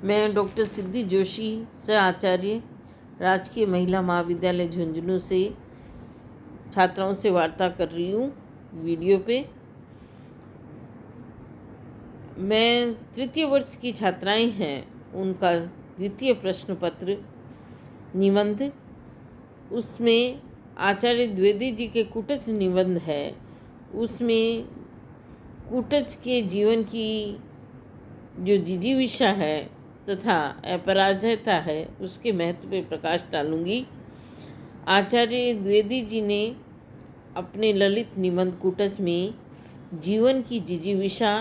मैं डॉक्टर सिद्धि जोशी सह आचार्य राजकीय महिला महाविद्यालय झुंझुनू से छात्राओं से वार्ता कर रही हूँ वीडियो पे। मैं तृतीय वर्ष की छात्राएं हैं, उनका द्वितीय प्रश्न पत्र निबंध, उसमें आचार्य द्विवेदी जी के कुटच निबंध है। उसमें कुटच के जीवन की जो जिजीविषा है तथा अपराजयता है उसके महत्व पर प्रकाश डालूंगी। आचार्य द्विवेदी जी ने अपने ललित निबंध कुटच में जीवन की जिजीविषा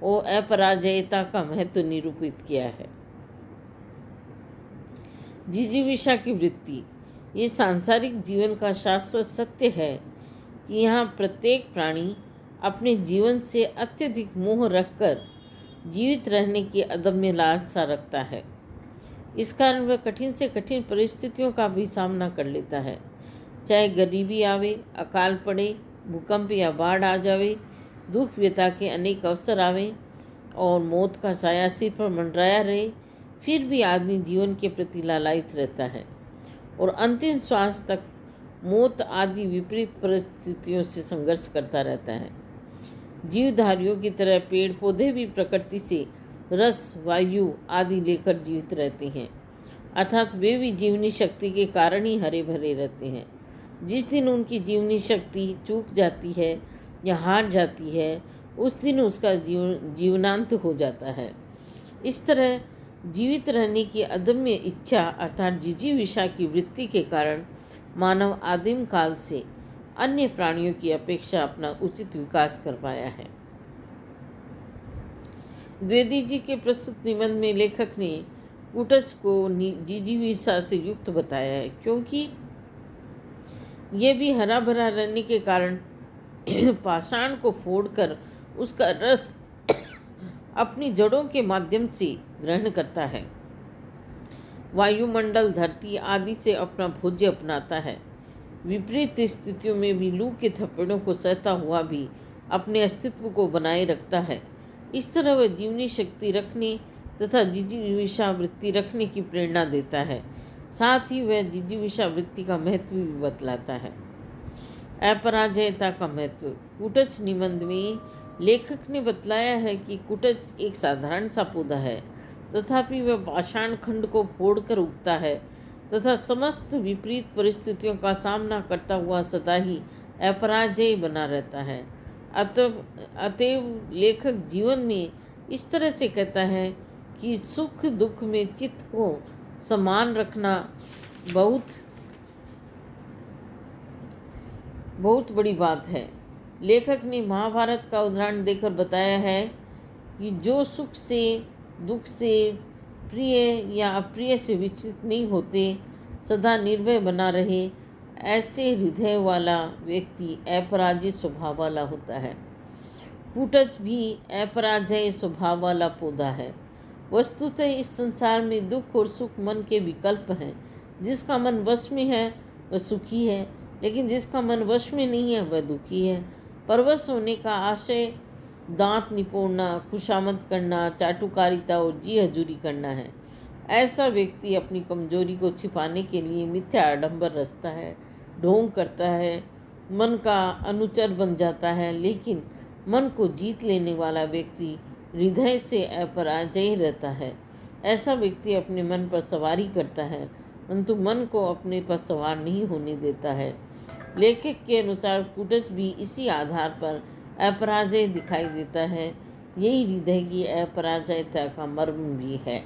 और अपराजयता का महत्व निरूपित किया है। जिजीविषा की वृत्ति, ये सांसारिक जीवन का शाश्वत सत्य है कि यहाँ प्रत्येक प्राणी अपने जीवन से अत्यधिक मोह रखकर जीवित रहने की अदम्य लालसा रखता है। इस कारण वह कठिन से कठिन परिस्थितियों का भी सामना कर लेता है, चाहे गरीबी आवे, अकाल पड़े, भूकंप या बाढ़ आ जावे, दुख व्यथा के अनेक अवसर आवे और मौत का साया सिर पर मंडराया रहे, फिर भी आदमी जीवन के प्रति लालायित रहता है और अंतिम श्वास तक मौत आदि विपरीत परिस्थितियों से संघर्ष करता रहता है। जीवधारियों की तरह पेड़ पौधे भी प्रकृति से रस, वायु आदि लेकर जीवित रहते हैं, अर्थात वे भी जीवनी शक्ति के कारण ही हरे भरे रहते हैं। जिस दिन उनकी जीवनी शक्ति चूक जाती है या हार जाती है, उस दिन उसका जीवनांत हो जाता है। इस तरह जीवित रहने की अदम्य इच्छा अर्थात जिजीविषा की वृत्ति के कारण मानव आदिम काल से अन्य प्राणियों की अपेक्षा अपना उचित विकास कर पाया है। द्विवेदी जी के प्रस्तुत निबंध में लेखक ने कुटच को जिजीविषा से युक्त बताया है, क्योंकि ये भी हरा भरा रहने के कारण पाषाण को फोड़कर उसका रस अपनी जड़ों के माध्यम से ग्रहण करता है। वायुमंडल, धरती आदि से अपना भोज्य अपनाता है। विपरीत स्थितियों में भी लू के थप्पड़ों को सहता हुआ भी अपने अस्तित्व को बनाए रखता है। इस तरह वह जीवनी शक्ति रखने तथा जिजीविषा वृत्ति रखने की प्रेरणा देता है। साथ ही वह जिजीविषा वृत्ति का महत्व भी बतलाता है। अपराजयता का महत्व, कुटच निबंध में लेखक ने बतलाया है कि कुटच एक साधारण सा पौधा है, तथापि वह पाषाण खंड को फोड़कर उगता है तथा समस्त विपरीत परिस्थितियों का सामना करता हुआ सदा ही अपराजय बना रहता है। अतएव लेखक जीवन में इस तरह से कहता है कि सुख दुख में चित्त को समान रखना बहुत बड़ी बात है। लेखक ने महाभारत का उदाहरण देकर बताया है कि जो सुख से, दुख से, प्रिय या अप्रिय से विचलित नहीं होते, सदा निर्भय बना रहे, ऐसे हृदय वाला व्यक्ति अपराजय स्वभाव वाला होता है। कुटच भी अपराजय स्वभाव वाला पौधा है। वस्तुतः इस संसार में दुख और सुख मन के विकल्प हैं। जिसका मन वश में है वह सुखी है, लेकिन जिसका मन वश में नहीं है वह दुखी है। परवश होने का आशय दांत निपोड़ना, खुशामद करना, चाटुकारिता और जी हजूरी करना है। ऐसा व्यक्ति अपनी कमजोरी को छिपाने के लिए मिथ्या आडंबर रचता है, ढोंग करता है, मन का अनुचर बन जाता है। लेकिन मन को जीत लेने वाला व्यक्ति हृदय से अपराजय रहता है। ऐसा व्यक्ति अपने मन पर सवारी करता है, परंतु मन को अपने पर सवार नहीं होने देता है। लेखक के अनुसार कुटच भी इसी आधार पर अपराजय दिखाई देता है। यही हृदय की अपराजयता का मर्म भी है।